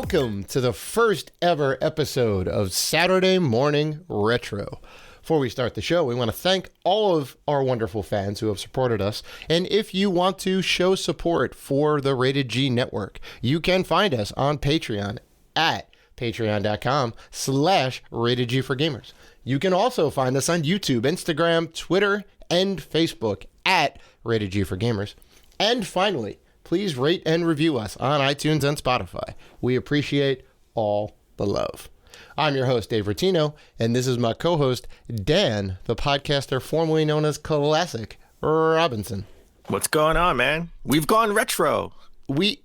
Welcome to the first ever episode of Saturday Morning Retro. Before we start the show, we want to thank all of our wonderful fans who have supported us. And if you want to show support for the Rated G Network, you can find us on Patreon at patreon.com/RatedG4Gamers. You can also find us on YouTube, Instagram, Twitter, and Facebook at Rated G4Gamers. And finally, please rate and review us on iTunes and Spotify. We appreciate all the love. I'm your host, Dave Rotino, and this is my co-host, Dan, the podcaster formerly known as Classic Robinson. What's going on, man? We've gone retro. We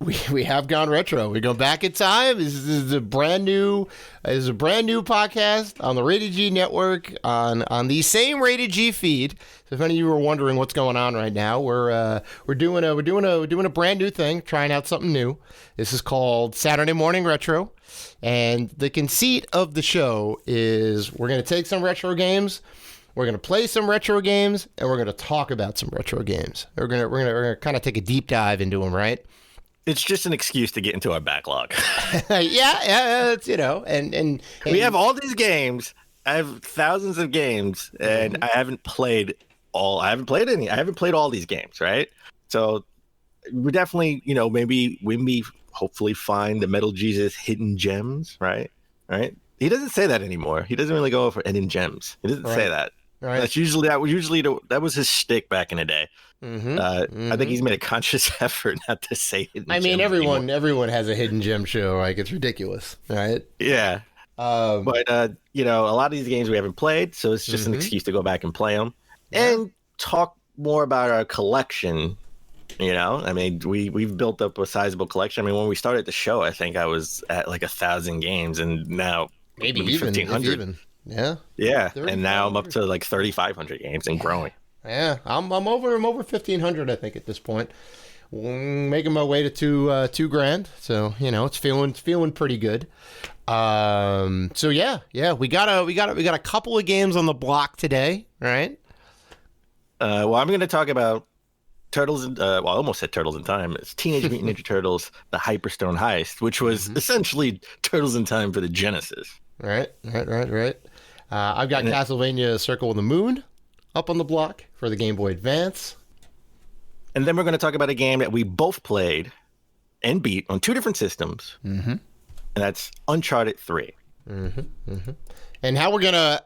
have gone retro. We go back in time. This is a brand new podcast on the Rated G Network on the same Rated G feed. So if any of you are wondering what's going on right now, we're doing a brand new thing, trying out something new. This is called Saturday Morning Retro, and the conceit of the show is we're going to take some retro games. We're going to play some retro games, and we're going to talk about some retro games. We're going to kind of take a deep dive into them, right? It's just an excuse to get into our backlog. yeah, it's, and we have all these games. I have thousands of games, and I haven't played any. I haven't played all these games, right? So we definitely, maybe hopefully find the Metal Jesus hidden gems, right? Right? He doesn't say that anymore. He doesn't really go for hidden gems. He doesn't say that. Right. That's that was his shtick back in the day. I think he's made a conscious effort not to say hidden gems everyone has a hidden gem show. Like, it's ridiculous, right? Yeah. But a lot of these games we haven't played, so it's just an excuse to go back and play them and talk more about our collection. I mean, we've built up a sizable collection. I mean, when we started the show, I think I was at like 1,000 games, and now maybe 1,500. Yeah. And now I'm up to like 3,500 games and growing. Yeah, I'm over 1,500, I think, at this point. Making my way to two grand, so it's feeling pretty good. So yeah, we got a couple of games on the block today, right? Well, I'm going to talk about Turtles. I almost said Turtles in Time. It's Teenage Mutant Ninja Turtles: The Hyperstone Heist, which was essentially Turtles in Time for the Genesis. Right. I've got Castlevania: Circle of the Moon up on the block for the Game Boy Advance. And then we're going to talk about a game that we both played and beat on two different systems. And that's Uncharted 3. And how we're gonna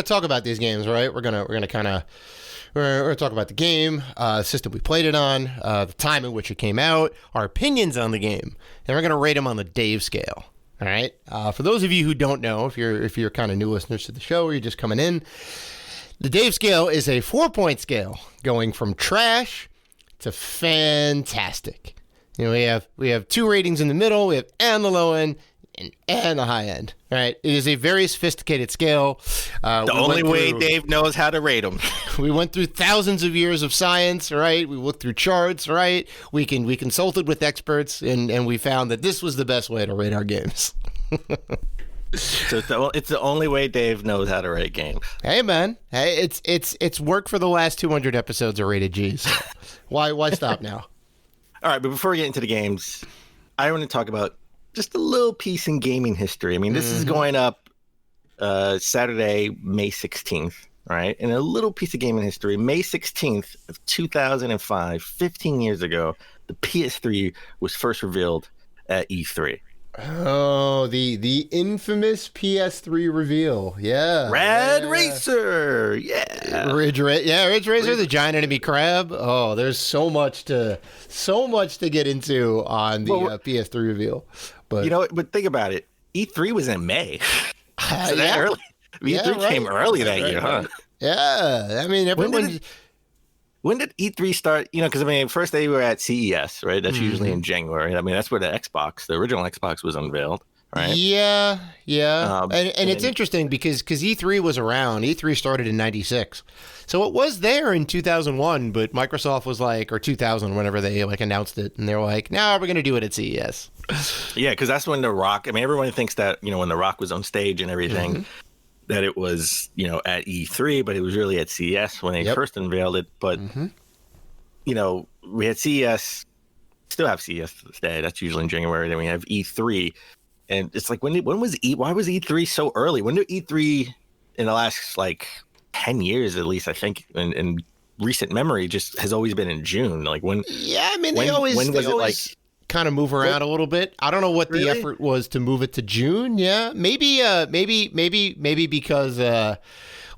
talk about these games, right? We're gonna talk about the game, system we played it on, the time in which it came out, our opinions on the game, and we're gonna rate them on the Dave scale. All right. For those of you who don't know, if you're kind of new listeners to the show or you're just coming in, the Dave scale is a 4-point scale going from trash to fantastic. We have two ratings in the middle. We have A on the low end and the high end. All right. It is a very sophisticated scale. The only way Dave knows how to rate them. We went through thousands of years of science, right? We looked through charts, right? We consulted with experts, and we found that this was the best way to rate our games. So it's the only way Dave knows how to rate games. Hey, man. Hey, it's worked for the last 200 episodes of Rated G. So why stop now? All right, but before we get into the games, I want to talk about just a little piece in gaming history. I mean, this is going up Saturday, May 16th, right? And a little piece of gaming history. May 16th of 2005, 15 years ago, the PS3 was first revealed at E3. Oh, the infamous PS3 reveal. Yeah. Rad Racer. Yeah. Ridge Racer, the giant enemy crab. Oh, there's so much to get into on the PS3 reveal. But but think about it. E3 was in May. So that early. E3 came early that year, huh? Yeah. I mean, everyone. When did E3 start? Because first they were at CES, right? That's usually in January. I mean, that's where the original Xbox was unveiled, right? Yeah. And it's interesting because E3 was around. E3 started in 96. So it was there in 2001, but Microsoft was like, or 2000, whenever they announced it, and they were like, no, we're going to do it at CES. Yeah, because that's when The Rock, everyone thinks that, when The Rock was on stage and everything, that it was, at E3, but it was really at CES when they first unveiled it. But, we had CES still have CES to this day. That's usually in January. Then we have E3, and it's like why was E3 so early? When did E3 in the last like 10 years at least? I think in recent memory just has always been in June. Like when? Yeah, I mean, they always kind of move around a little bit. I don't know what the effort was to move it to June. Yeah, maybe because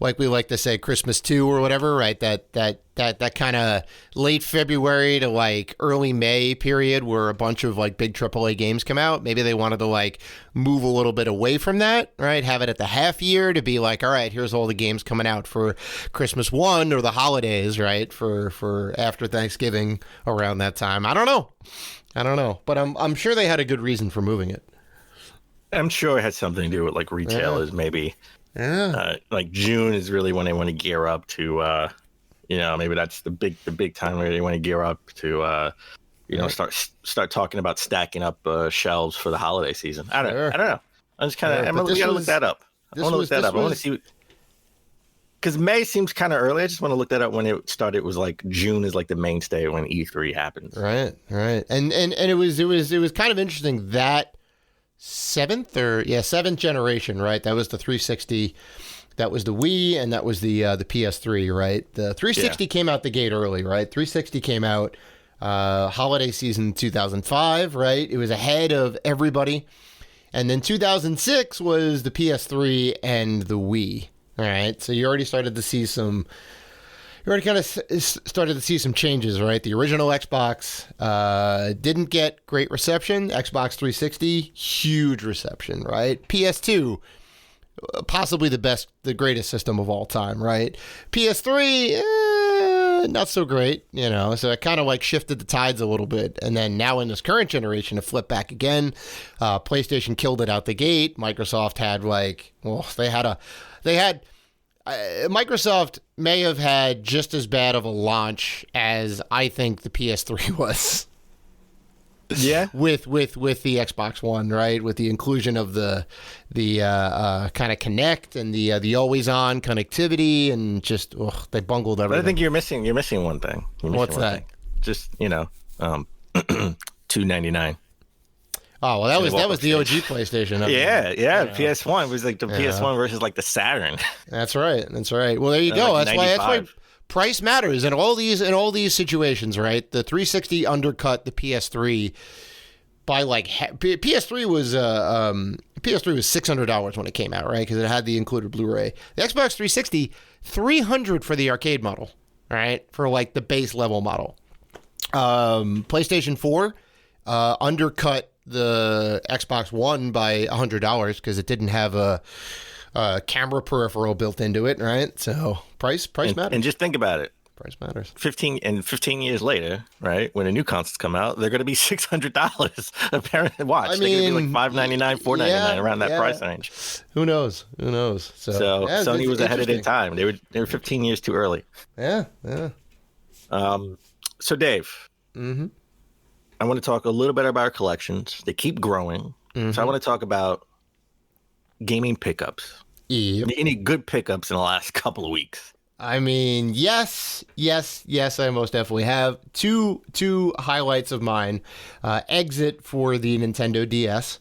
like we like to say Christmas 2 or whatever, right? That kind of late February to like early May period where a bunch of like big AAA games come out. Maybe they wanted to like move a little bit away from that, right? Have it at the half year to be like, all right, here's all the games coming out for Christmas 1 or the holidays, right? For after Thanksgiving around that time. I don't know, but I'm sure they had a good reason for moving it. I'm sure it had something to do with like retailers, maybe. Yeah. Like June is really when they want to gear up to, maybe that's the big time where they want to gear up to, start talking about stacking up shelves for the holiday season. I don't know. I'm just kind of. We gotta look that up. I want to look that up. I want to see. Because May seems kind of early. I just want to look that up when it started. It was like June is like the mainstay when E3 happens. Right. And it was kind of interesting that seventh generation, right? That was the 360, that was the Wii, and that was the PS3, right? The 360 came out the gate early, right? 360 came out holiday season 2005, right? It was ahead of everybody. And then 2006 was the PS3 and the Wii. All right, so you already started to see some changes, right? The original Xbox didn't get great reception. Xbox 360, huge reception, right? PS2, possibly the greatest system of all time, right? PS3, not so great, so it kind of like shifted the tides a little bit. And then now in this current generation, it flipped back again. PlayStation killed it out the gate. Microsoft had Microsoft may have had just as bad of a launch as I think the PS3 was. Yeah. With the Xbox One, right? With the inclusion of the kind of Connect and the always on connectivity, and just they bungled everything. But I think you're missing one thing. What's that? Just $299. Oh, well, that was the OG PlayStation. Yeah. PS1 was like the PS1 versus like the Saturn. That's right. Well, there you go. Like that's why price matters in all these situations, right? The 360 undercut the PS3 by like PS3 was $600 when it came out, right? Because it had the included Blu-ray. The Xbox 360 $300 for the arcade model, right? For like the base level model. PlayStation 4 undercut the Xbox One by $100 because it didn't have a camera peripheral built into it, right? So price matters. And just think about it. Price matters. 15 years later, right? When the new consoles come out, they're going to be $600. Apparently, watch. They're going to be like $599, $499 around that price range. Who knows? So Sony was ahead of their time. They were 15 years too early. Yeah. So Dave. Mm-hmm. I want to talk a little bit about our collections. They keep growing. Mm-hmm. So I want to talk about gaming pickups. Yep. Any good pickups in the last couple of weeks? I mean, yes, I most definitely have. Two highlights of mine. Exit for the Nintendo DS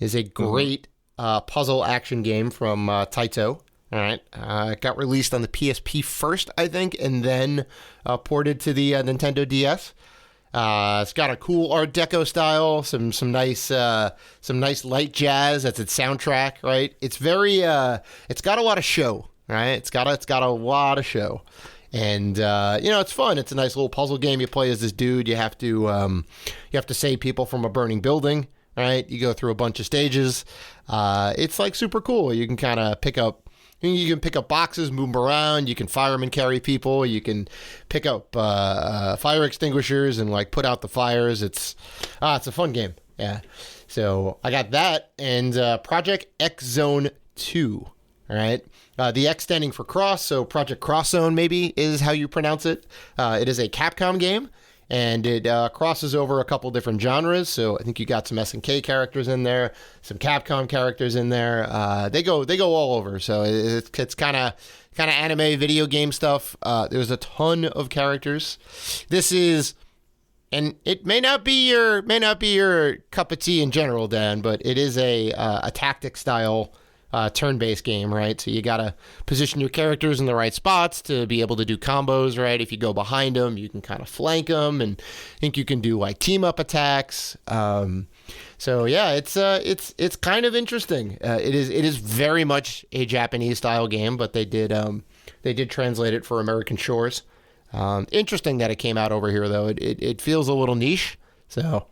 is a great puzzle action game from Taito. All right. It got released on the PSP first, I think, and then ported to the Nintendo DS. It's got a cool Art Deco style, some nice light jazz. That's its soundtrack, right? It's very it's got a lot of show, right? It's got a lot of show, and it's fun. It's a nice little puzzle game. You play as this dude. You have to save people from a burning building, right? You go through a bunch of stages. It's like super cool. You can kind of pick up boxes, move them around. You can fireman carry people. You can pick up fire extinguishers and like put out the fires. It's a fun game. Yeah. So I got that and Project X Zone 2. All right. The X standing for cross. So Project Cross Zone maybe is how you pronounce it. It is a Capcom game. And it crosses over a couple different genres. So I think you got some SNK characters in there, some Capcom characters in there. They go all over. So it's kind of anime video game stuff. There's a ton of characters. This is And it may not be your cup of tea in general, Dan, but it is a tactic style turn-based game, right? So you gotta position your characters in the right spots to be able to do combos, right? If you go behind them, you can kind of flank them, and I think you can do like team-up attacks. So yeah, it's kind of interesting. It is very much a Japanese style game, but they did translate it for American shores. Interesting that it came out over here though. It feels a little niche. So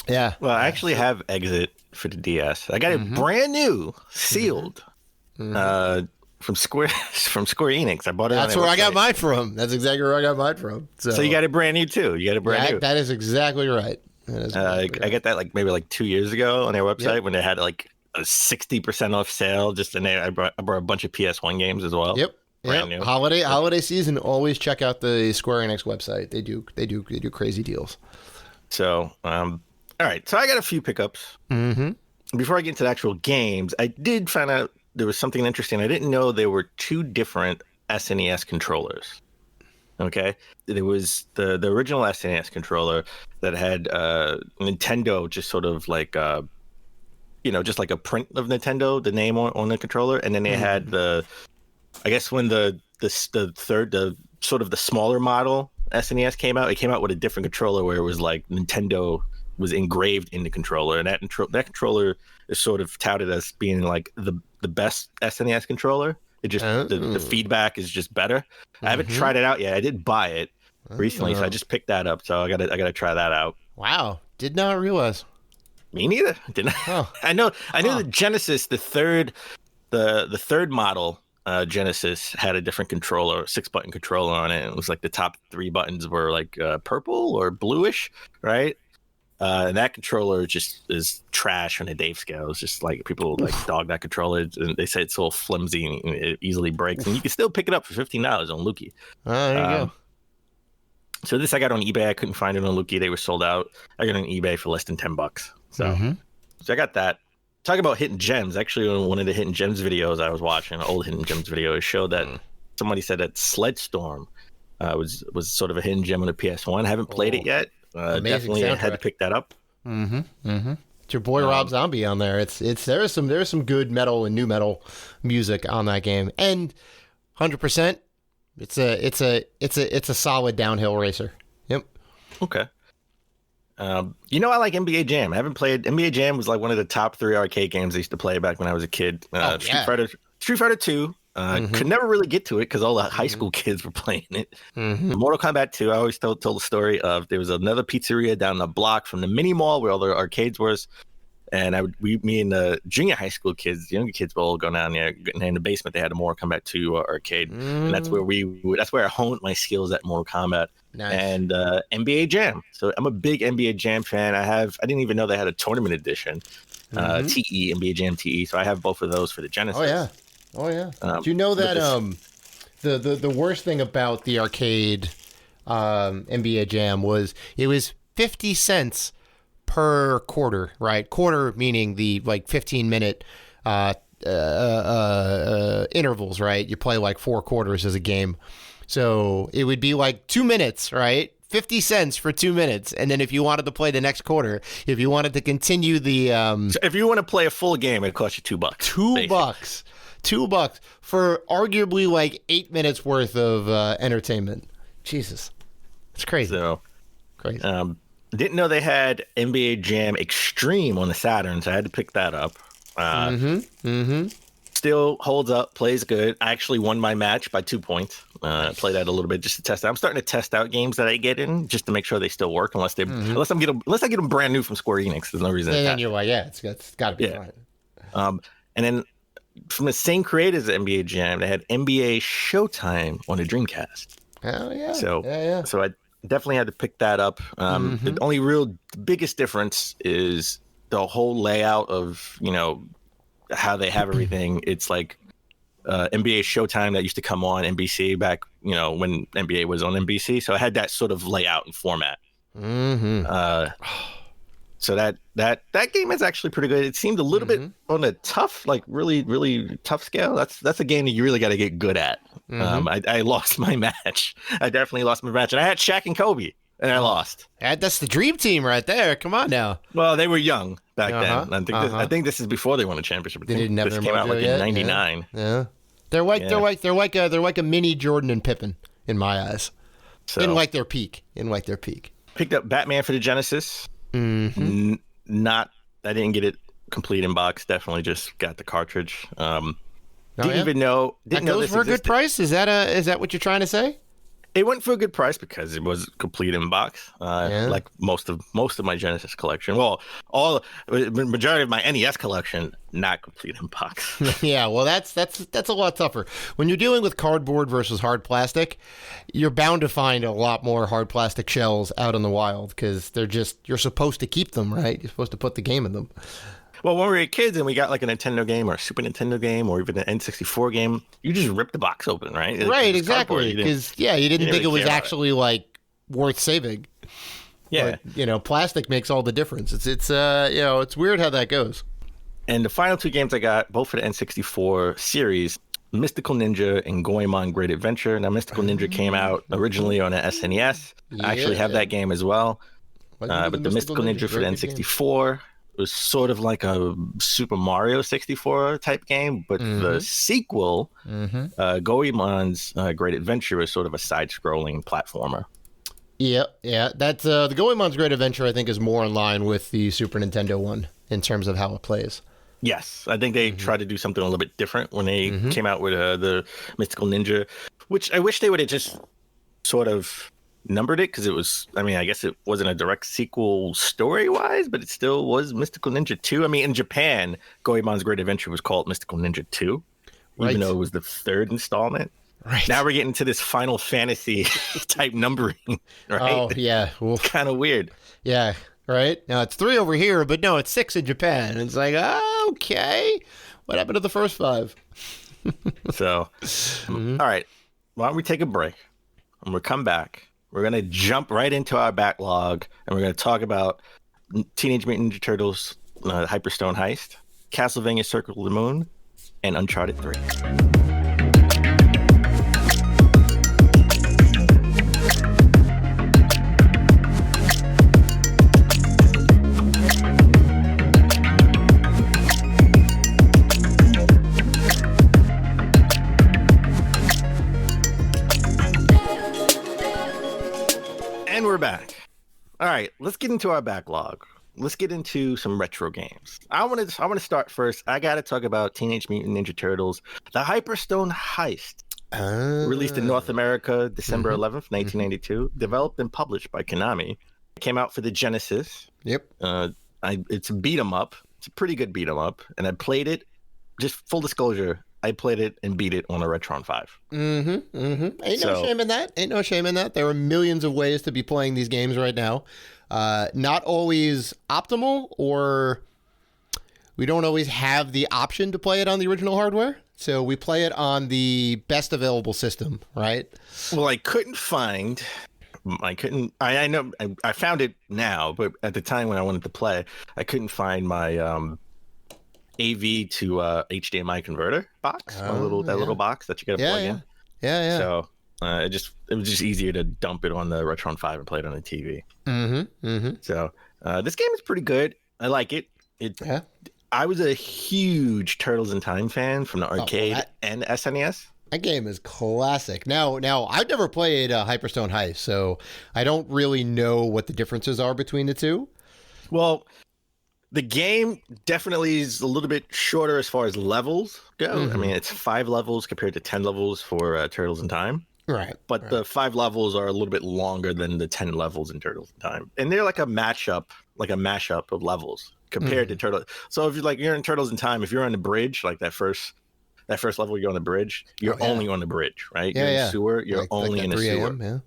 yeah. Well, I actually have Exit for the DS. I got it brand new, sealed, from Square Enix. I bought it. That's where I got mine from. That's exactly where I got mine from. So you got it brand new too. You got it brand new. That is exactly right. I got that maybe 2 years ago on their website when they had like a 60% off sale. I brought a bunch of PS1 games as well. Yep. Brand new. Holiday season. Always check out the Square Enix website. They do crazy deals. So, all right. So I got a few pickups. Before I get into the actual games, I did find out there was something interesting. I didn't know there were two different SNES controllers. Okay, there was the original SNES controller that had Nintendo just sort of like just like a print of Nintendo, the name on the controller, and then they had I guess when the sort of the smaller model SNES came out, it came out with a different controller where it was like Nintendo was engraved in the controller, and that controller is sort of touted as being like the best SNES controller. It just the feedback is just better. I haven't tried it out yet. I did buy it recently, so I just picked that up. So I gotta try that out. Wow, did not realize. Me neither. Didn't. Oh. I knew the Genesis, the third model. Genesis had a different controller, 6-button controller on it. It was like the top 3 buttons were like purple or bluish, right? And that controller just is trash on a Dave scale. It's just like people like dog that controller, and they say it's so flimsy and it easily breaks. And you can still pick it up for $15 on Lukey. Oh, there you go. So this I got on eBay. I couldn't find it on Lukey. They were sold out. I got it on eBay for less than $10. So I got that. Talk about hidden gems. Actually, on one of the hidden gems videos I was watching, an old hidden gems video, it showed that somebody said that Sledstorm was sort of a hidden gem on the PS1. I haven't played it yet. Definitely had to pick that up. It's your boy Rob Zombie on there. There's some good metal and new metal music on that game, and 100%, it's a solid downhill racer. Yep. Okay. I like NBA Jam. I haven't played NBA Jam. Was like one of the top 3 arcade games I used to play back when I was a kid. Street Fighter 2. Could never really get to it because all the high school kids were playing it. Mortal Kombat 2. I always told the story of there was another pizzeria down the block from the mini mall where all the arcades was, and me and the junior high school kids, the younger kids, would all go down there. And in the basement, they had a Mortal Kombat 2 arcade, and that's where I honed my skills at Mortal Kombat. Nice. And NBA Jam. So I'm a big NBA Jam fan. I didn't even know they had a tournament edition, TE, NBA Jam TE. So I have both of those for the Genesis. Oh yeah. Do you know that the worst thing about the arcade NBA Jam was it was 50 cents per quarter, right? Quarter meaning the like 15-minute intervals, right? You play like 4 quarters as a game. So it would be like 2 minutes, right? 50 cents for 2 minutes. And then if you wanted to play the next quarter, if you wanted to continue the... So if you want to play a full game, it costs you $2. $2. $2 for arguably like 8 minutes worth of entertainment. Jesus. It's crazy. So, crazy. Didn't know they had NBA Jam Extreme on the Saturn, so I had to pick that up. Still holds up, plays good. I actually won my match by 2 points. Played that a little bit just to test out. I'm starting to test out games that I get in just to make sure they still work, unless I get them brand new from Square Enix. There's no reason. And then you're like, it's got to be fine. And then from the same creators as NBA Jam, they had NBA Showtime on the Dreamcast. Oh yeah. So I definitely had to pick that up. The only real biggest difference is the whole layout of how they have everything. It's like NBA Showtime that used to come on NBC back, when NBA was on NBC. So I had that sort of layout and format. So that game is actually pretty good. It seemed a little bit on a tough, like really, really tough scale. That's a game that you really got to get good at. I lost my match. I definitely lost my match. And I had Shaq and Kobe. and I lost. That's the dream team right there. Come on now. Well, they were young back then. I think this is before they won a championship. They didn't have this their came out mojo like yet. in '99. Yeah. They're like a mini Jordan and Pippen in my eyes. So, in like their peak. Picked up Batman for the Genesis. I didn't get it complete in box. Definitely just got the cartridge. Didn't even know. Didn't know goes this for a existed. good price. Is that what you're trying to say? It went for a good price because it was complete in box. Like most of my Genesis collection. Well, the majority of my NES collection not complete in box. Yeah, well, that's a lot tougher. When you're dealing with cardboard versus hard plastic, you're bound to find a lot more hard plastic shells out in the wild because you're supposed to keep them, right? You're supposed to put the game in them. Well, when we were kids and we got like a Nintendo game or a Super Nintendo game or even an N64 game, you just rip the box open, right? Right, exactly. Because you didn't think it was actually like worth saving. Yeah, but, plastic makes all the difference. It's weird how that goes. And the final two games I got, both for the N64 series, Mystical Ninja and Goemon Great Adventure. Now, Mystical Ninja came out originally on an SNES. I actually have that game as well. But the Mystical Ninja for the N64. It was sort of like a Super Mario 64 type game, but the sequel, Goemon's Great Adventure, is sort of a side-scrolling platformer. Yeah. That's the Goemon's Great Adventure. I think is more in line with the Super Nintendo one in terms of how it plays. Yes, I think they tried to do something a little bit different when they came out with the Mystical Ninja, which I wish they would have just sort of numbered it because it was, I guess it wasn't a direct sequel story-wise, but it still was Mystical Ninja 2. In Japan, Goemon's Great Adventure was called Mystical Ninja 2, even though it was the third installment. Right. Now we're getting to this Final Fantasy type numbering, right? Oh, yeah. Well, it's kind of weird. Yeah, right? Now it's 3 over here, but no, it's 6 in Japan. It's like, okay. What happened to the first 5? So, all right. Why don't we take a break and we'll come back. We're going to jump right into our backlog, and we're going to talk about Teenage Mutant Ninja Turtles, Hyperstone Heist, Castlevania Circle of the Moon, and Uncharted 3. And we're back. All right, let's get into our backlog. Let's get into some retro games. I want to start first. I got to talk about Teenage Mutant Ninja Turtles, the Hyperstone Heist. Released in North America December 11th, 1992. Developed and published by Konami. It came out for the Genesis. Yep. It's a beat 'em up. It's a pretty good beat 'em up, and I played it. Just full disclosure, I played it and beat it on a Retron 5. Ain't no shame in that. There are millions of ways to be playing these games right now. Not always optimal, or we don't always have the option to play it on the original hardware. So we play it on the best available system, right? Well, I know I found it now, but at the time when I wanted to play, I couldn't find my AV to HDMI converter box, little box that you got to plug in. Yeah. So it was just easier to dump it on the Retron 5 and play it on the TV. So this game is pretty good. I like it. I was a huge Turtles in Time fan from the arcade and SNES. That game is classic. Now I've never played Hyperstone Heist, so I don't really know what the differences are between the two. Well, the game definitely is a little bit shorter as far as levels go. It's 5 levels compared to 10 levels for Turtles in Time. Right. But the 5 levels are a little bit longer than the 10 levels in Turtles in Time. And they're like a mashup of levels compared to Turtles. So if you're in Turtles in Time, if you're on the bridge, like that first level, you're on the bridge, you're only on the bridge, right? You're in the sewer, you're only in the sewer.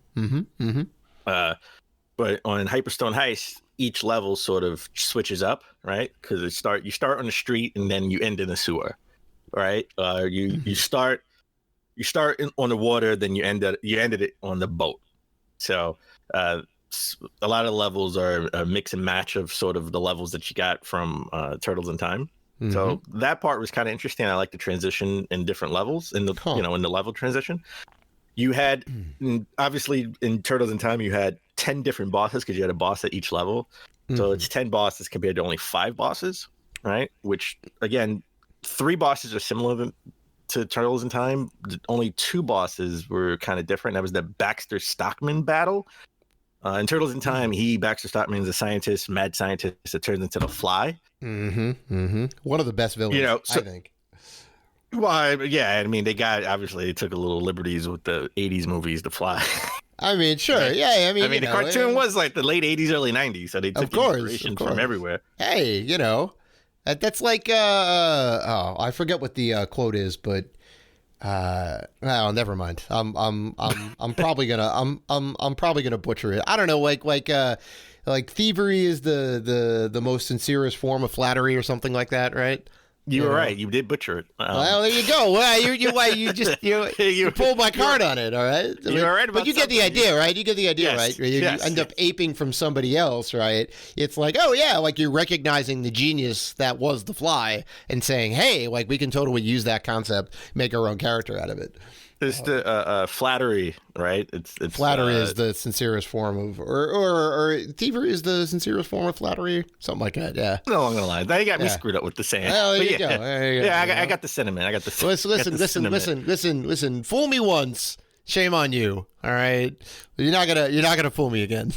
But on Hyperstone Heist, each level sort of switches up, right? Because you start on the street and then you end in the sewer, right? You start on the water, then you ended it on the boat. So a lot of levels are a mix and match of sort of the levels that you got from Turtles in Time. So that part was kind of interesting. I like the transition in different levels in the in the level transition. You had obviously in Turtles in Time, you had 10 different bosses because you had a boss at each level. So it's 10 bosses compared to only 5 bosses, right? Which again, 3 bosses are similar to Turtles in Time. Only 2 bosses were kind of different. That was the Baxter Stockman battle. In Turtles in Time, Baxter Stockman is a scientist, mad scientist that turns into the Fly. One of the best villains, I think. Well, yeah, I mean, they took a little liberties with the 80s movies, The Fly. I mean, sure. Yeah, I mean, the cartoon was like the late 80s, early 90s, so they took inspiration from everywhere. Hey, that's like, I forget what the quote is, but never mind. I'm probably gonna butcher it. I don't know, like thievery is the most sincerest form of flattery or something like that, right? You were right. You did butcher it. Well, there you go. Well, you pulled my card on it. All right. You're right about but you get the idea, right? You get the idea, right? You end up aping from somebody else, right? It's like, oh yeah, like you're recognizing the genius that was the Fly and saying, hey, like we can totally use that concept, make our own character out of it. It's the flattery, right? It's flattery is the sincerest form of, or thievery is the sincerest form of flattery, something like that. Yeah. No, I'm gonna lie. Now you got me screwed up with the saying. Well, there you go. I got the sentiment. I got the. Listen. Fool me once, shame on you. All right, you're not gonna fool me again.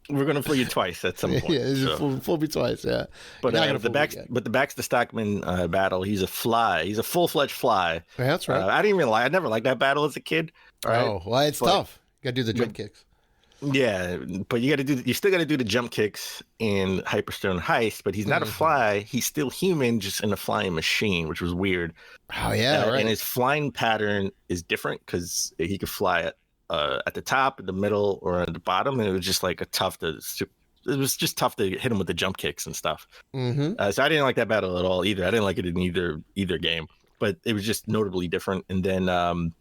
We're gonna fool you twice at some point. Fool me twice. Yeah, but the Baxter Stockman battle, he's a Fly. He's a full-fledged Fly. Yeah, that's right. I never liked that battle as a kid. Right? Oh, well, it's tough. You gotta do the jump kicks. Yeah, but you still gotta do the jump kicks in Hyperstone Heist. But he's not a Fly. He's still human, just in a flying machine, which was weird. Oh yeah, right. And his flying pattern is different because he could fly at the top, in the middle, or at the bottom, and it was just like tough to hit him with the jump kicks and stuff. So I didn't like that battle at all either. I didn't like it in either game, but it was just notably different. And then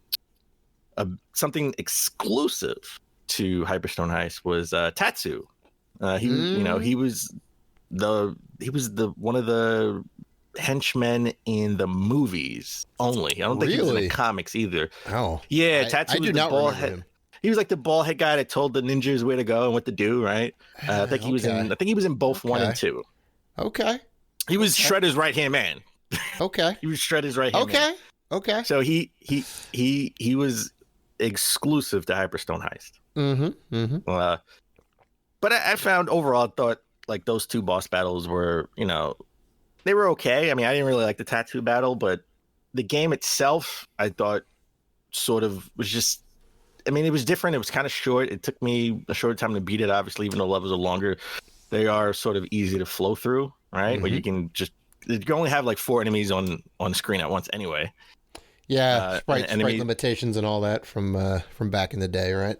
something exclusive to Hyperstone Heist was Tatsu. He was one of the henchmen in the movies only. I don't think he was in the comics either. Oh, yeah, Tatsu was the bald head. He was like the bald head guy that told the ninjas where to go and what to do, right? I think he was in both 1 and 2. Okay. He was Shredder's right hand man. Okay. He was Shredder's right hand man. Okay. So he was exclusive to Hyperstone Heist. But I found overall, I thought like those 2 boss battles were, they were okay. I mean, I didn't really like the tattoo battle, but the game itself, I thought sort of was just, I mean, it was different. It was kind of short. It took me a short time to beat it, obviously, even though levels are longer. They are sort of easy to flow through, right? Where you can only have like 4 enemies on screen at once anyway. Yeah, sprite limitations and all that from back in the day, right?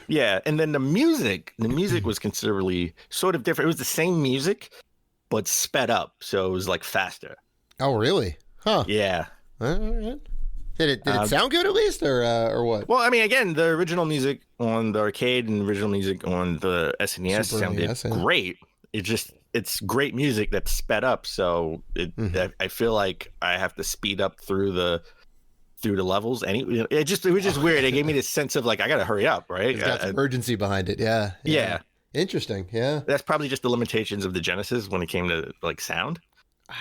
Yeah, and then the music was considerably sort of different. It was the same music, but sped up, so it was like faster. Oh, really? Huh? Yeah. All right. Did it sound good at least, or what? Well, I mean, again, the original music on the arcade and the original music on the SNES sounded great. It's great music that's sped up, so I feel like I have to speed up through the levels. And it was just weird. It gave me this sense of like I got to hurry up, right? It's got some urgency behind it. Yeah. Interesting. Yeah. That's probably just the limitations of the Genesis when it came to like sound.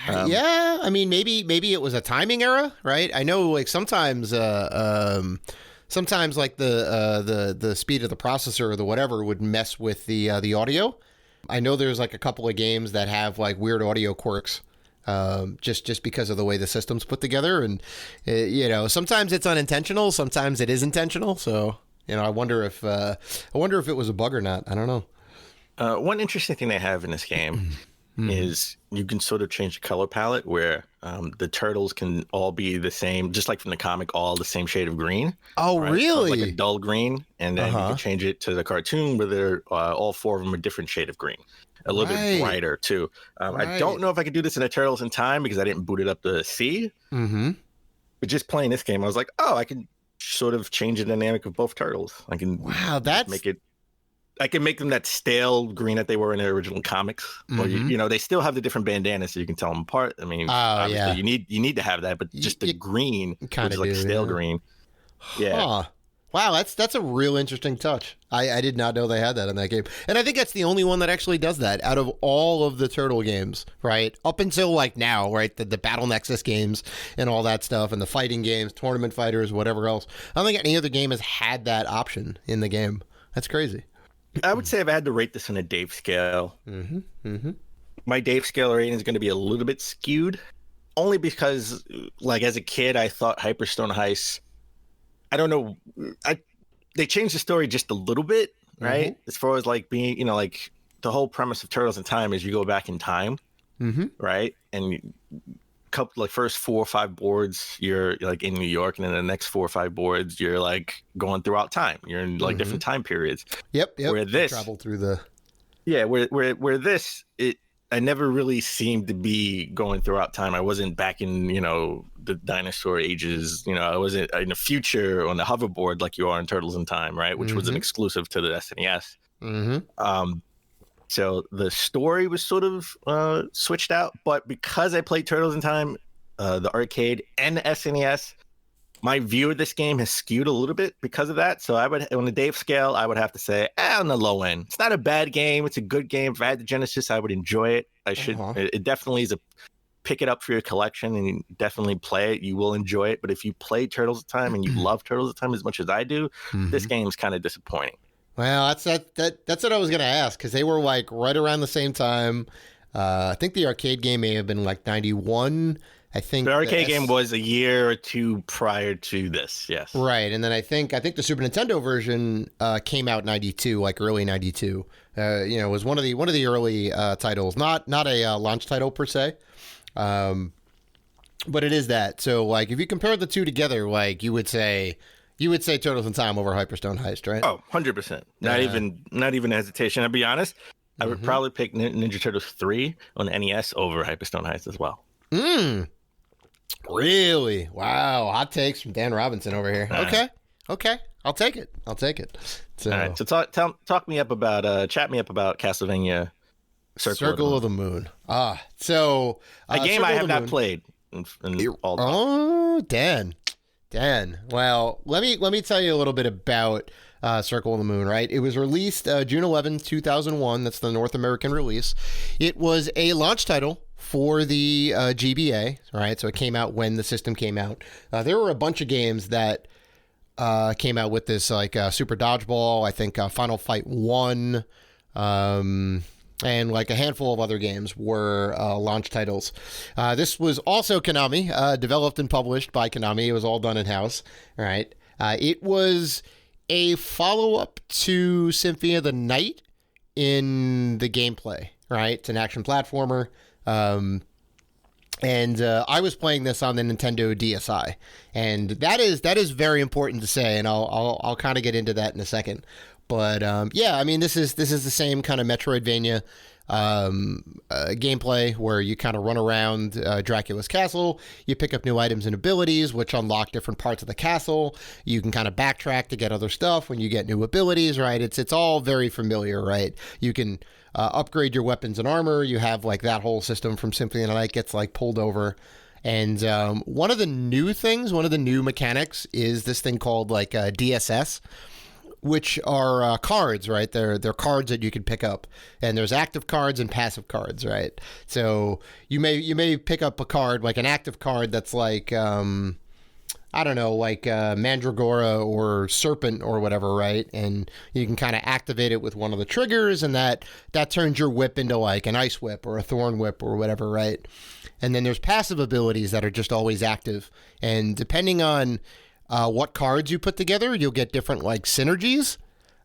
Yeah, I mean, maybe it was a timing error, right? I know, like sometimes like the speed of the processor or the whatever would mess with the audio. I know there's like a couple of games that have like weird audio quirks, just because of the way the system's put together, and sometimes it's unintentional, sometimes it is intentional. So I wonder if it was a bug or not. I don't know. One interesting thing they have in this game. Is you can sort of change the color palette where the turtles can all be the same, just like from the comic, all the same shade of green. Oh, right? Really? So like a dull green, and then you can change it to the cartoon where they're all 4 of them a different shade of green, a little bit brighter too. I don't know if I could do this in the Turtles in Time because I didn't boot it up to C. But just playing this game, I was like, oh, I can sort of change the dynamic of both turtles. I can I can make them that stale green that they were in their original comics. Or they still have the different bandanas so you can tell them apart. I mean, obviously you need to have that, but just the green, kind of like stale green. Yeah. Wow, that's a real interesting touch. I did not know they had that in that game. And I think that's the only one that actually does that out of all of the Turtle games, right? Up until like now, right? The Battle Nexus games and all that stuff and the fighting games, Tournament Fighters, whatever else. I don't think any other game has had that option in the game. That's crazy. I would say if I had to rate this on a Dave scale, my Dave scale rating is going to be a little bit skewed, only because, like, as a kid, I thought Hyperstone Heist, I don't know, they changed the story just a little bit, right? As far as like being, you know, like the whole premise of Turtles in Time is you go back in time, right? And couple like first 4 or 5 boards you're like in New York, and then the next 4 or 5 boards you're like going throughout time. You're in like different time periods. Yep. Where this travel through the where this I never really seemed to be going throughout time. I wasn't back in, you know, the dinosaur ages. You know, I wasn't in the future on the hoverboard like you are in Turtles in Time, right? Which was an exclusive to the SNES. So the story was sort of switched out, but because I played Turtles in Time, the arcade and the SNES, my view of this game has skewed a little bit because of that. So I would, on the Dave scale, I would have to say on the low end. It's not a bad game. It's a good game. If I had the Genesis, I would enjoy it. I should. It definitely is a pick it up for your collection and you definitely play it. You will enjoy it. But if you play Turtles in Time and you love Turtles in Time as much as I do, this game's kind of disappointing. Well, that's what I was going to ask, because they were like right around the same time. I think the arcade game may have been like 91. I think the arcade game was a year or two prior to this. Yes. Right. And then I think the Super Nintendo version came out 92, like early 92. It was one of the early titles, not a launch title per se. But it is that. So like if you compare the two together, like you would say Turtles in Time over Hyperstone Heist, right? Oh, 100%. Not even hesitation. I'll be honest. I would probably pick Ninja Turtles 3 on the NES over Hyperstone Heist as well. Really? Wow. Hot takes from Dan Robinson over here. Okay. I'll take it. So, all right. So talk me up about chat me up about Castlevania Circle of the Moon. So a game I have not played in all time. Oh, Dan. Well, let me tell you a little bit about Circle of the Moon, right? It was released June 11th, 2001. That's the North American release. It was a launch title for the GBA, right? So it came out when the system came out. There were a bunch of games that came out with this, like Super Dodgeball, I think Final Fight 1, and like a handful of other games were launch titles. This was also Konami, developed and published by Konami. It was all done in-house, right? It was a follow-up to Symphony of the Night in the gameplay, right? It's an action platformer. And I was playing this on the Nintendo DSi, and that is very important to say, and I'll kind of get into that in a second. But yeah, I mean, this is the same kind of Metroidvania gameplay where you kind of run around Dracula's castle, you pick up new items and abilities which unlock different parts of the castle. You can kind of backtrack to get other stuff when you get new abilities, right? It's all very familiar, right? You can upgrade your weapons and armor. You have like that whole system from Symphony of the Night gets like pulled over. And one of the new mechanics is this thing called like DSS, which are cards, right? They're cards that you can pick up, and there's active cards and passive cards, right? So you may pick up a card, like an active card that's like I don't know, like Mandragora or Serpent or whatever, right? And you can kind of activate it with one of the triggers, and that turns your whip into like an ice whip or a thorn whip or whatever, right? And then there's passive abilities that are just always active, and depending on what cards you put together, you'll get different like synergies.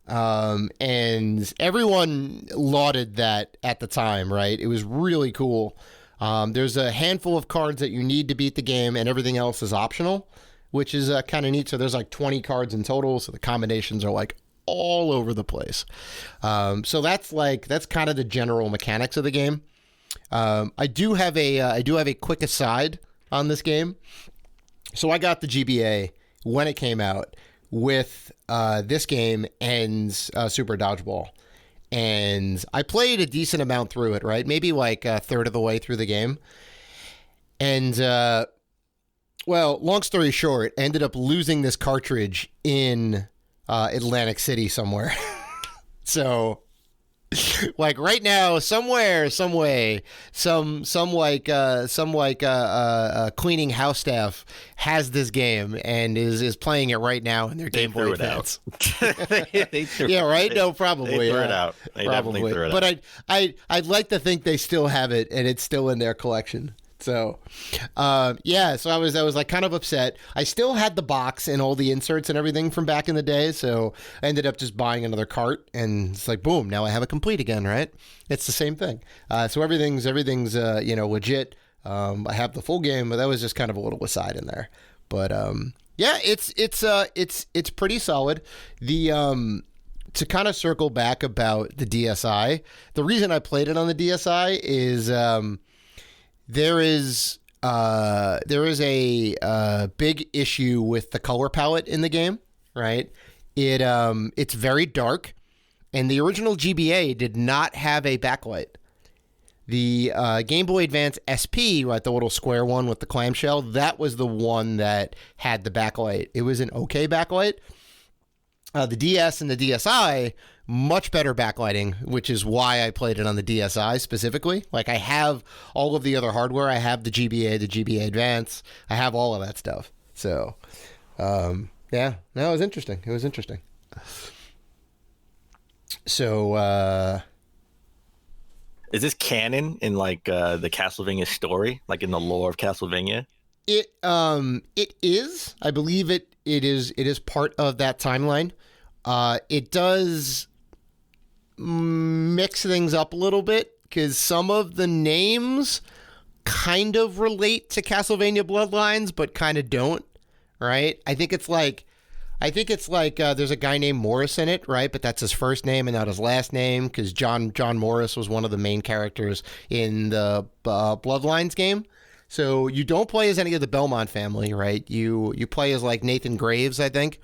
And everyone lauded that at the time, right? It was really cool. There's a handful of cards that you need to beat the game, and everything else is optional, which is kind of neat. So there's like 20 cards in total, so the combinations are like all over the place. So that's kind of the general mechanics of the game. I do have a quick aside on this game. So I got the GBA when it came out with this game and Super Dodgeball. And I played a decent amount through it, right? Maybe like a third of the way through the game. And, well, long story short, ended up losing this cartridge in Atlantic City somewhere. So, like right now, somewhere, some way, some cleaning house staff has this game and is playing it right now in their Game Boy Advance. Yeah, right. No, probably they threw it out. They probably definitely threw it out. But I'd like to think they still have it and it's still in their collection. So, yeah, so I was like kind of upset. I still had the box and all the inserts and everything from back in the day. So I ended up just buying another cart and it's like, boom, now I have a complete again, right? It's the same thing. So everything's legit. I have the full game, but that was just kind of a little aside in there. But, yeah, it's pretty solid. To kind of circle back about the DSi, the reason I played it on the DSi is, there is a big issue with the color palette in the game, right? It's very dark, and the original GBA did not have a backlight. The Game Boy Advance SP, right, the little square one with the clamshell, that was the one that had the backlight. It was an okay backlight. The DS and the DSi, much better backlighting, which is why I played it on the DSi specifically. Like, I have all of the other hardware. I have the GBA, the GBA Advance. I have all of that stuff. So, yeah, no, it was interesting. It was interesting. So, is this canon in like the Castlevania story, like in the lore of Castlevania? It is. I believe it is part of that timeline. It does mix things up a little bit because some of the names kind of relate to Castlevania Bloodlines, but kind of don't. Right? I think it's like there's a guy named Morris in it, right? But that's his first name and not his last name because John Morris was one of the main characters in the Bloodlines game. So you don't play as any of the Belmont family, right? You play as like Nathan Graves, I think,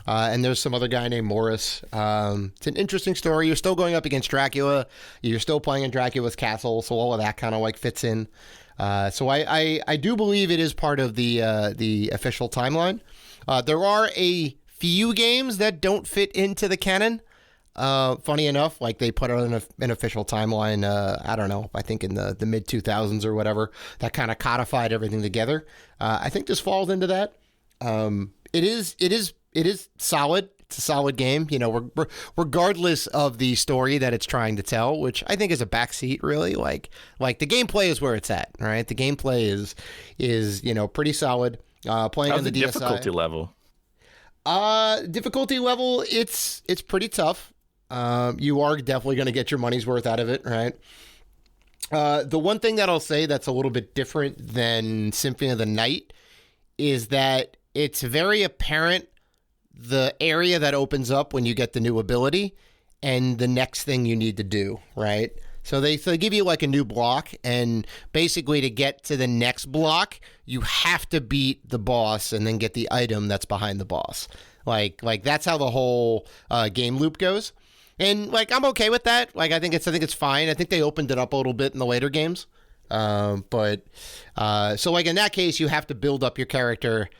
and there's some other guy named Morris. It's an interesting story. You're still going up against Dracula. You're still playing in Dracula's castle, so all of that kind of like fits in. So I do believe it is part of the official timeline. There are a few games that don't fit into the canon. Funny enough, like they put out an official timeline, I don't know, I think in the mid 2000s or whatever, that kind of codified everything together. I think this falls into that. It is solid. It's a solid game, you know, regardless of the story that it's trying to tell, which I think is a backseat really. Like the gameplay is where it's at, right? The gameplay is you know, pretty solid. Playing on the DSi. Difficulty level? Difficulty level, it's pretty tough. You are definitely going to get your money's worth out of it, right? The one thing that I'll say that's a little bit different than Symphony of the Night is that it's very apparent the area that opens up when you get the new ability and the next thing you need to do, right? So they give you like a new block, and basically to get to the next block, you have to beat the boss and then get the item that's behind the boss. Like that's how the whole game loop goes. And like I'm okay with that. Like I think it's fine. I think they opened it up a little bit in the later games. But so like in that case, you have to build up your character,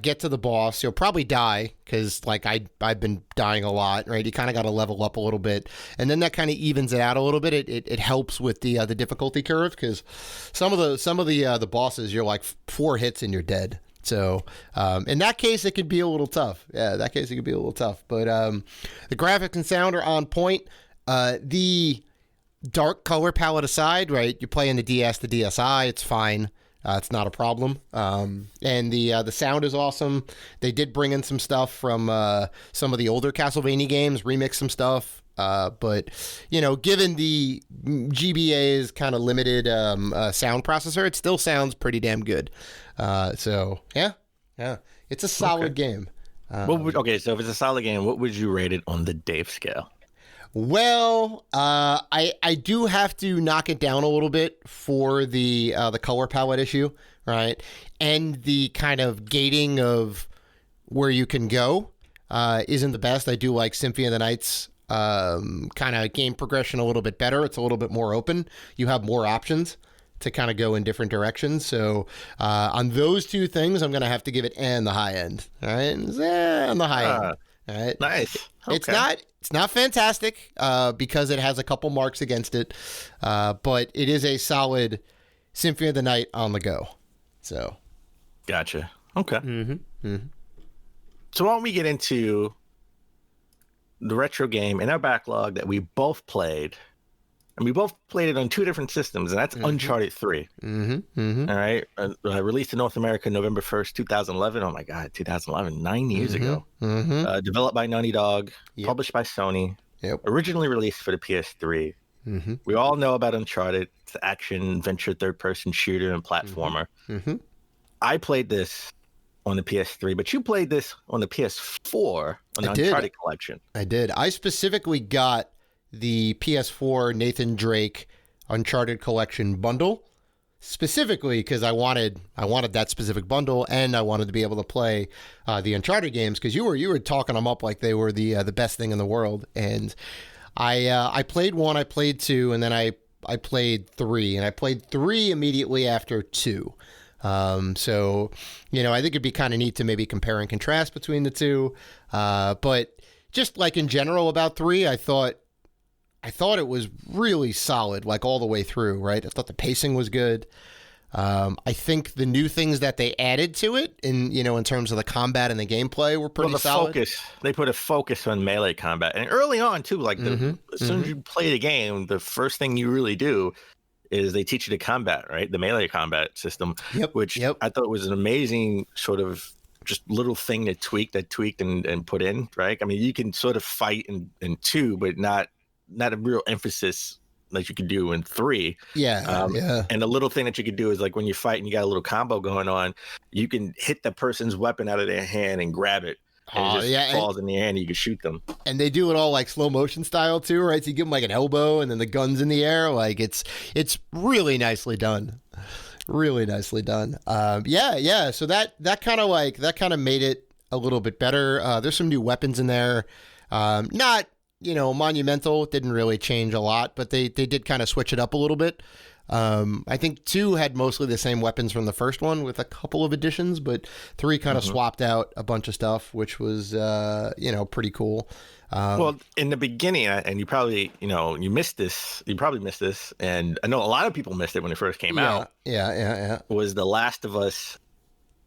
get to the boss. You'll probably die because like I've been dying a lot, right? You kind of got to level up a little bit, and then that kind of evens it out a little bit. It helps with the difficulty curve because some of the bosses you're like 4 hits and you're dead. So in that case, it could be a little tough. Yeah, in that case, it could be a little tough. But the graphics and sound are on point. The dark color palette aside, right? You play in the DS, the DSi, it's fine. It's not a problem. And the sound is awesome. They did bring in some stuff from some of the older Castlevania games, remix some stuff. But, you know, given the GBA's kind of limited sound processor, it still sounds pretty damn good. So, yeah, it's a solid game. So if it's a solid game, what would you rate it on the Dave scale? Well, I do have to knock it down a little bit for the color palette issue, right? And the kind of gating of where you can go isn't the best. I do like Symphony of the Night's kind of game progression a little bit better. It's a little bit more open. You have more options to kind of go in different directions. So on those two things, I'm going to have to give it on the high end. All right, on the high end. All right. Nice. Okay. It's not fantastic because it has a couple marks against it, but it is a solid Symphony of the Night on the go. So, gotcha. Okay. Mm-hmm. Mm-hmm. So why don't we get into the retro game in our backlog that we both played, and we both played it on 2 different systems, and that's Uncharted 3. Mm-hmm. Mm-hmm. All right. Released in North America November 1st, 2011. Oh my God, 2011, 9 years ago. Mm-hmm. Developed by Naughty Dog, Yep. published by Sony. Yep. Originally released for the PS3. Mm-hmm. We all know about Uncharted. It's an action, adventure, third-person shooter and platformer. Mm-hmm. I played this on the PS3, but you played this on the PS4 on the Uncharted collection. I did. I specifically got the PS4 Nathan Drake Uncharted collection bundle specifically because I wanted that specific bundle, and I wanted to be able to play the Uncharted games because you were talking them up like they were the best thing in the world. And I played 1, I played 2, and then I played 3, and I played 3 immediately after 2. So, you know, I think it'd be kind of neat to maybe compare and contrast between the 2. But just like in general about 3, I thought it was really solid, like all the way through, right? I thought the pacing was good. I think the new things that they added to it in terms of the combat and the gameplay were pretty solid. They put a focus on melee combat. And early on too, like as soon as you play the game, the first thing you really do is they teach you the combat, right? The melee combat system, which I thought was an amazing sort of just little thing that tweaked and put in, right? I mean, you can sort of fight in 2, but not a real emphasis like you could do in 3. And the little thing that you could do is like when you fight and you got a little combo going on, you can hit the person's weapon out of their hand and grab it. And it just falls in the air and you can shoot them. And they do it all like slow motion style too, right? So you give them like an elbow and then the gun's in the air. Like it's really nicely done. Really nicely done. So that kind of made it a little bit better. There's some new weapons in there. Not, monumental. It didn't really change a lot, but they did kind of switch it up a little bit. I think 2 had mostly the same weapons from the first one with a couple of additions, but 3 kind of swapped out a bunch of stuff, which was, pretty cool. Well, in the beginning, and you probably, you missed this. You probably missed this, and I know a lot of people missed it when it first came out. Yeah. Was the Last of Us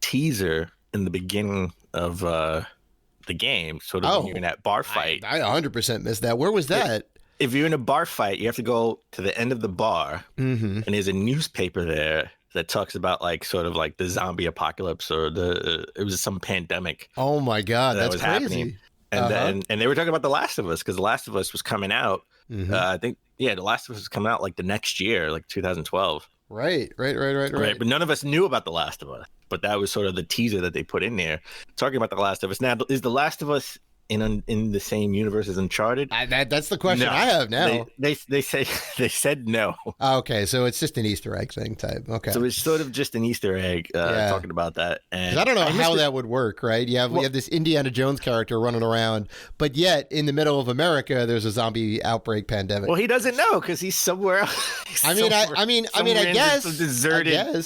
teaser in the beginning of the game, sort of when you're in that bar fight. I 100% missed that. Where was that? If you're in a bar fight, you have to go to the end of the bar, and there's a newspaper there that talks about like sort of like the zombie apocalypse or it was some pandemic. Oh my God, that's crazy. Happening. And then they were talking about The Last of Us because The Last of Us was coming out. I think The Last of Us was coming out like the next year, like 2012. Right. But none of us knew about The Last of Us. But that was sort of the teaser that they put in there, talking about The Last of Us. Now, is The Last of Us in the same universe as Uncharted? That's the question I have now. They said no. Okay, so it's just an Easter egg thing type. Okay, so it's sort of just an Easter egg talking about that. And I don't know how that would work, right? We have this Indiana Jones character running around, but yet in the middle of America, there's a zombie outbreak pandemic. Well, he doesn't know because he's somewhere else. I guess deserted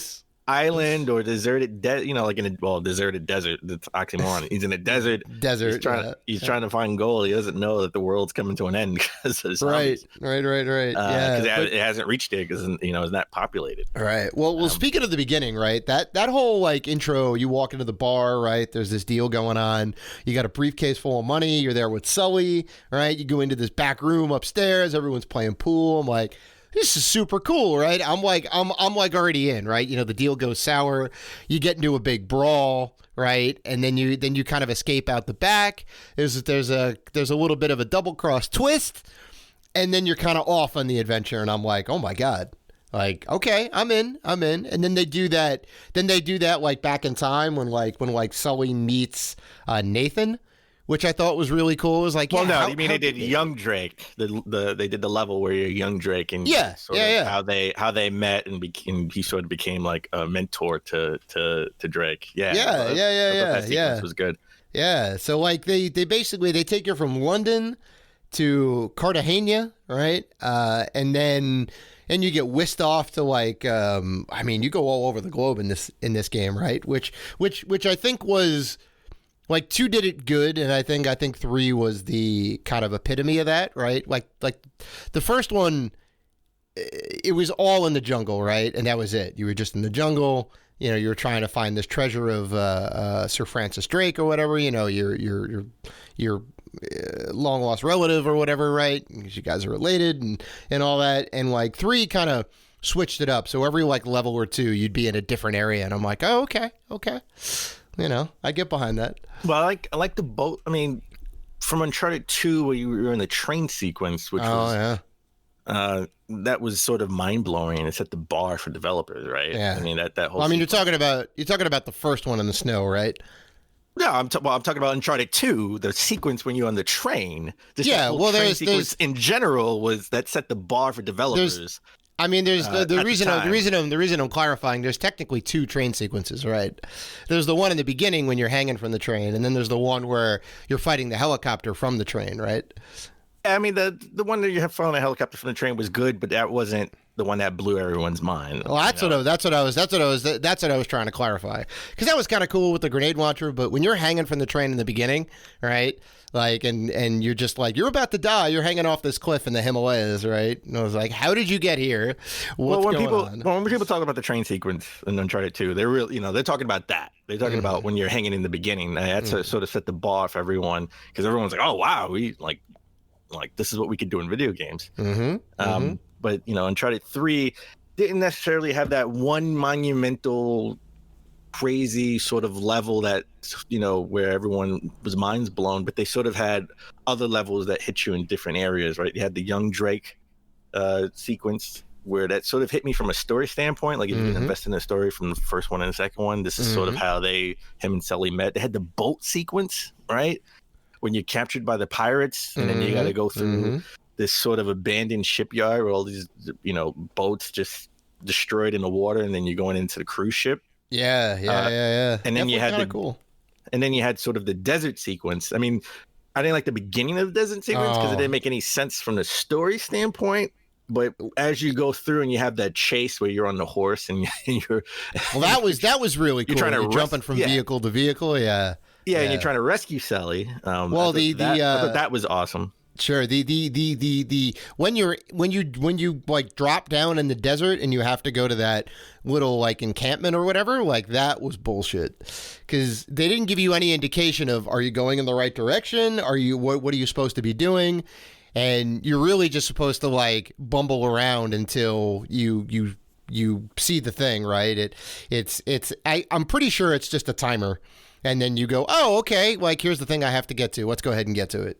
island or deserted like in a deserted desert. That's oxymoron. He's in a desert. He's trying to find gold. He doesn't know that the world's coming to an end because of zombies. Right. Because it hasn't reached it because it's not populated. Right. Well. Speaking of the beginning, right? That whole like intro. You walk into the bar, right? There's this deal going on. You got a briefcase full of money. You're there with Sully, right? You go into this back room upstairs. Everyone's playing pool. I'm like, this is super cool, right? I'm like already in, right? The deal goes sour. You get into a big brawl, right? And then you kind of escape out the back. There's a little bit of a double cross twist, and then you're kind of off on the adventure. And I'm like, oh my God, like okay, I'm in. And then they do that. Like back in time when Sully meets Nathan. Which I thought was really cool. It was like, they did young Drake. They did the level where you're young Drake and how they met and he sort of became like a mentor to Drake. That was good. Yeah, so like they basically they take you from London to Cartagena, right? And then you get whisked off to like you go all over the globe in this game, right? Which I think was like 2 did it good, and I think 3 was the kind of epitome of that, right? Like the first one, it was all in the jungle, right? And that was it. You were just in the jungle. You know, you were trying to find this treasure of Sir Francis Drake or whatever. You know, your long lost relative or whatever, right? Because you guys are related and all that. And like 3 kind of switched it up. So every like level or 2, you'd be in a different area, and I'm like, oh, okay. You know, I get behind that. Well, I like the boat. I mean, from Uncharted 2, where you were in the train sequence, which that was sort of mind blowing, and it set the bar for developers, right? Yeah. I mean that whole. Well, I mean, you're talking about the first one in the snow, right? No, I'm talking about Uncharted 2, the sequence when you're on the train. There's in general was that set the bar for developers. I mean, there's the reason I'm clarifying. There's technically 2 train sequences, right? There's the one in the beginning when you're hanging from the train, and then there's the one where you're fighting the helicopter from the train, right? I mean, the one that you have following a helicopter from the train was good, but that wasn't the one that blew everyone's mind. Well, that's what I was trying to clarify, because that was kind of cool with the grenade launcher. But when you're hanging from the train in the beginning, right? Like, and you're just like, you're about to die. You're hanging off this cliff in the Himalayas, right? And I was like, how did you get here? What's going on? When people talk about the train sequence in Uncharted 2, they're real. You know, they're talking about that. They're talking about when you're hanging in the beginning. That's sort of set the bar for everyone, because everyone's like, oh wow, we like this is what we could do in video games. But you know, Uncharted 3 didn't necessarily have that one monumental, crazy sort of level that, you know, where everyone was minds blown, but they sort of had other levels that hit you in different areas, right? You had the young Drake sequence where that sort of hit me from a story standpoint. Like if you invest in the story from the first one and the second one, this is sort of how him and Sully met. They had the boat sequence, right? When you're captured by the pirates, and then you got to go through this sort of abandoned shipyard where all these, you know, boats just destroyed in the water, and then you're going into the cruise ship. Yeah. And then you had cool. And then you had sort of the desert sequence. I mean, I didn't like the beginning of the desert sequence because it didn't make any sense from the story standpoint. But as you go through and you have that chase where you're on the horse and you're that was really cool. You're jumping from vehicle to vehicle. Yeah, and you're trying to rescue Sally. I thought that was awesome. Sure. When you like drop down in the desert and you have to go to that little like encampment or whatever, like that was bullshit, because they didn't give you any indication of, are you going in the right direction? Are you what are you supposed to be doing? And you're really just supposed to like bumble around until you see the thing, right? I'm pretty sure it's just a timer. And then you go, oh, okay, like here's the thing I have to get to. Let's go ahead and get to it.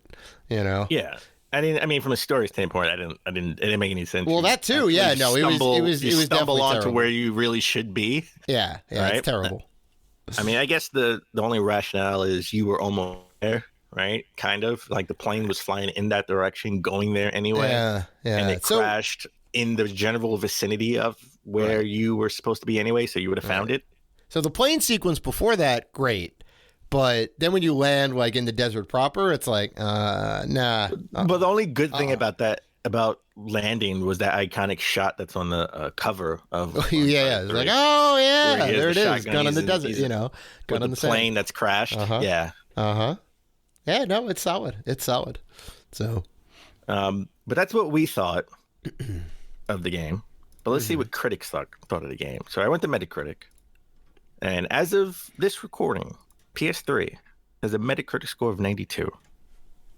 You know? Yeah. I mean, from a story standpoint, it didn't make any sense. Well, that too. Yeah. No, it was definitely on terrible. To where you really should be. Yeah. Right? It's terrible. I mean, I guess the only rationale is you were almost there, right? Kind of like the plane was flying in that direction, going there anyway. Yeah. And it crashed in the general vicinity of where you were supposed to be anyway. So you would have found it. So the plane sequence before that, great. But then when you land like in the desert proper, it's like, nah. But the only good thing about landing was that iconic shot that's on the cover of. It's like, oh yeah, there it is, gun in the desert, you know, gun on the plane that's crashed. Yeah. Yeah, no, it's solid. It's solid. So, but that's what we thought of the game. But let's see what critics thought of the game. So I went to Metacritic, and as of this recording, PS3 has a Metacritic score of 92.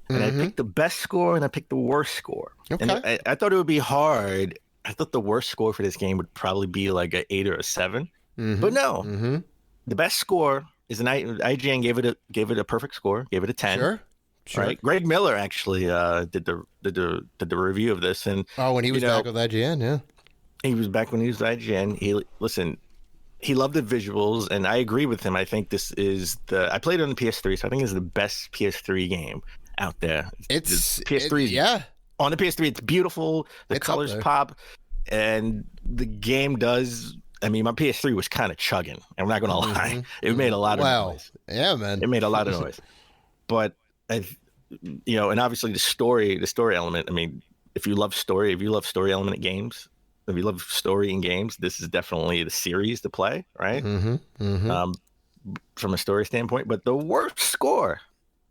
And I picked the best score and I picked the worst score. Okay. And I thought it would be hard. I thought the worst score for this game would probably be like an 8 or a 7. But no, the best score is IGN gave it a perfect score, gave it a 10. Sure. Right. Greg Miller actually did the review of this, and when he was back with IGN, yeah, he was back when he was with IGN. He loved the visuals, and I agree with him. I think this is I played it on the PS3, so I think it's the best PS3 game out there. It's PS3, on the PS3, it's beautiful. The colors pop, and the game does. I mean, my PS3 was kind of chugging. I'm not gonna lie; it made a lot of noise. Yeah, man, it made a lot of noise. But and obviously the story element. I mean, if you love story element in games, if you love story in games, this is definitely the series to play, right? from a story standpoint, but the worst score,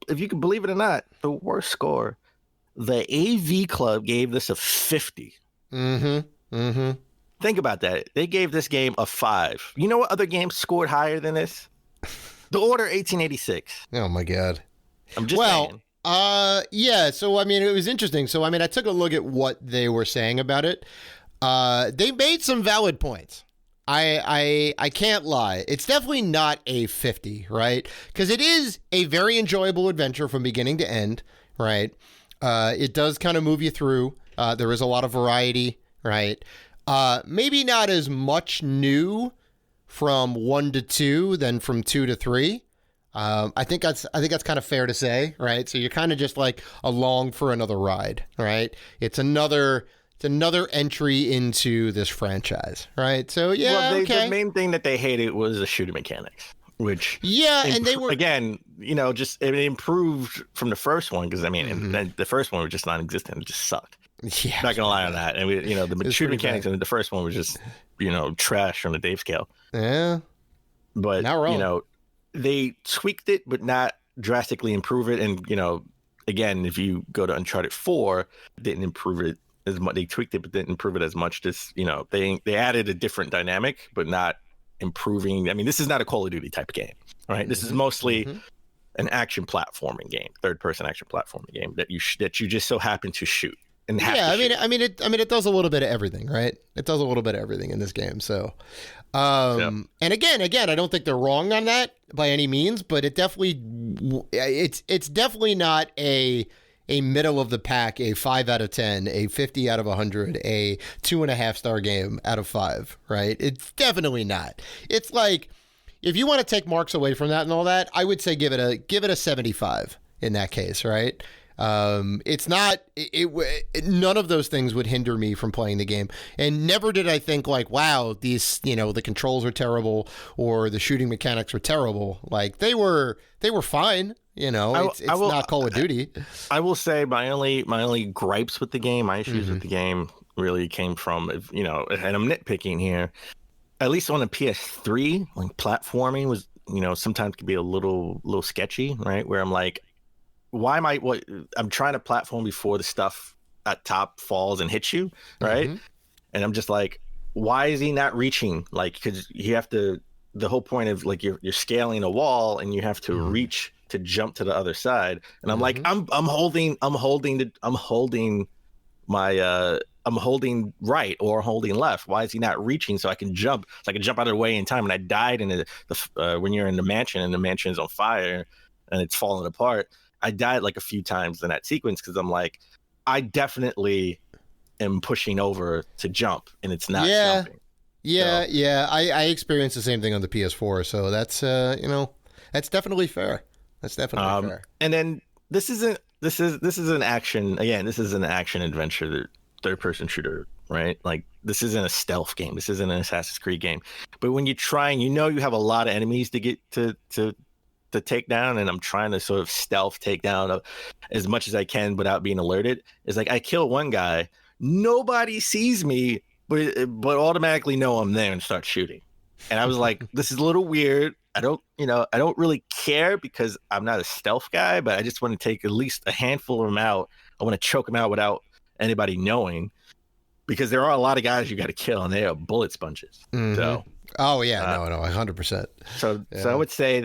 if you can believe it or not, the worst score, the AV Club gave this a 50. Think about that. They gave this game a 5. You know what other games scored higher than this? The Order 1886. Oh my God. I'm just saying. Yeah. So I mean, it was interesting. So I mean, I took a look at what they were saying about it. They made some valid points. I can't lie. It's definitely not a 50, right? Because it is a very enjoyable adventure from beginning to end, right? It does kind of move you through. There is a lot of variety, right? Maybe not as much new from 1 to 2 than from 2 to 3. I think that's kind of fair to say, right? So you're kind of just like along for another ride, right? It's another entry into this franchise, right? So yeah, okay. The main thing that they hated was the shooting mechanics, which and they were again, just it improved from the first one because I mean, the first one was just non-existent; it just sucked. Yeah, not gonna lie on that. And the shooting mechanics in the first one was just trash on the Dave scale. Yeah, but not wrong. They tweaked it, but not drastically improve it. And again, if you go to Uncharted 4, didn't improve it as much. They tweaked it, but didn't improve it as much. Just they added a different dynamic, but not improving. I mean, this is not a Call of Duty type of game, right? This is mostly an action platforming game, third-person action platforming game that you just so happen to shoot. And it does a little bit of everything, right? It does a little bit of everything in this game. So, and again, I don't think they're wrong on that by any means, but it's definitely not a middle of the pack, a 5 out of 10, a 50 out of 100, a 2.5 star game out of 5, right? It's definitely not. It's like, if you want to take marks away from that and all that, I would say give it a 75 in that case, right? It's not, none of those things would hinder me from playing the game. And never did I think like, wow, these, the controls are terrible or the shooting mechanics are terrible. Like they were fine. It's not Call of Duty. I will say my only gripes with the game, my issues with the game really came from, and I'm nitpicking here, at least on the PS3, like platforming was, sometimes could be a little sketchy, right? Where I'm like, why am I'm trying to platform before the stuff at top falls and hits you, right? And I'm just like, why is he not reaching? Like, because you have to, the whole point of like you're scaling a wall and you have to reach to jump to the other side. And I'm like, I'm holding right or holding left. Why is he not reaching so I can jump? So I can jump out of the way in time. And I died in when you're in the mansion and the mansion is on fire and it's falling apart. I died like a few times in that sequence because I'm like, I definitely am pushing over to jump and it's not jumping. Yeah. I experienced the same thing on the PS4, so that's that's definitely fair. That's definitely fair. And then this is an action adventure, third person shooter, right? Like this isn't a stealth game. This isn't an Assassin's Creed game. But when you're trying, you have a lot of enemies to get to take down, and I'm trying to sort of stealth take down as much as I can without being alerted. It's like I kill one guy, nobody sees me, but automatically know I'm there and start shooting. And I was like, this is a little weird. I don't really care because I'm not a stealth guy, but I just want to take at least a handful of them out. I want to choke them out without anybody knowing, because there are a lot of guys you got to kill, and they are bullet sponges. So. Oh yeah, no, 100%. So I would say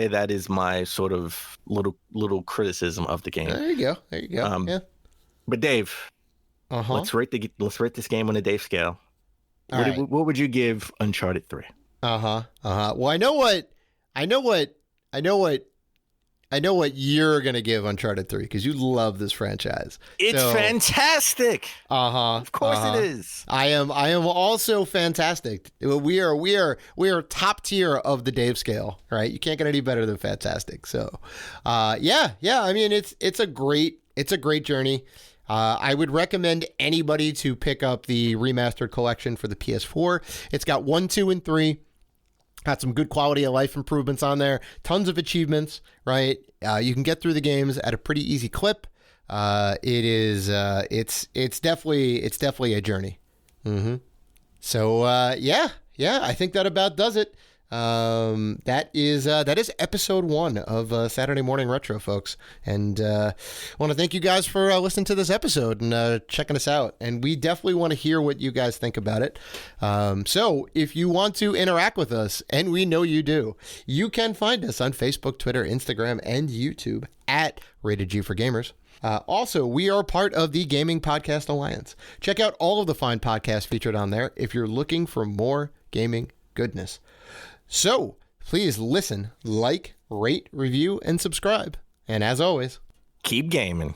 that is my sort of little criticism of the game. There you go. Yeah. But Dave, let's rate this game on a Dave scale. What would you give Uncharted 3? Well, I know what you're gonna give Uncharted 3 because you love this franchise. It's fantastic. Of course it is. I am also fantastic. We are top tier of the Dave scale, right? You can't get any better than fantastic. So, yeah. I mean, it's a great journey. I would recommend anybody to pick up the remastered collection for the PS4. It's got 1, 2, and 3. Got some good quality of life improvements on there. Tons of achievements, right? You can get through the games at a pretty easy clip. It's definitely a journey. So, yeah, I think that about does it. That is episode 1 of Saturday Morning Retro, folks. And I want to thank you guys for listening to this episode and checking us out. And we definitely want to hear what you guys think about it. So if you want to interact with us, and we know you do, you can find us on Facebook, Twitter, Instagram, and YouTube at Rated G for Gamers. Also, we are part of the Gaming Podcast Alliance. Check out all of the fine podcasts featured on there if you're looking for more gaming goodness. So, please listen, like, rate, review, and subscribe. And as always, keep gaming.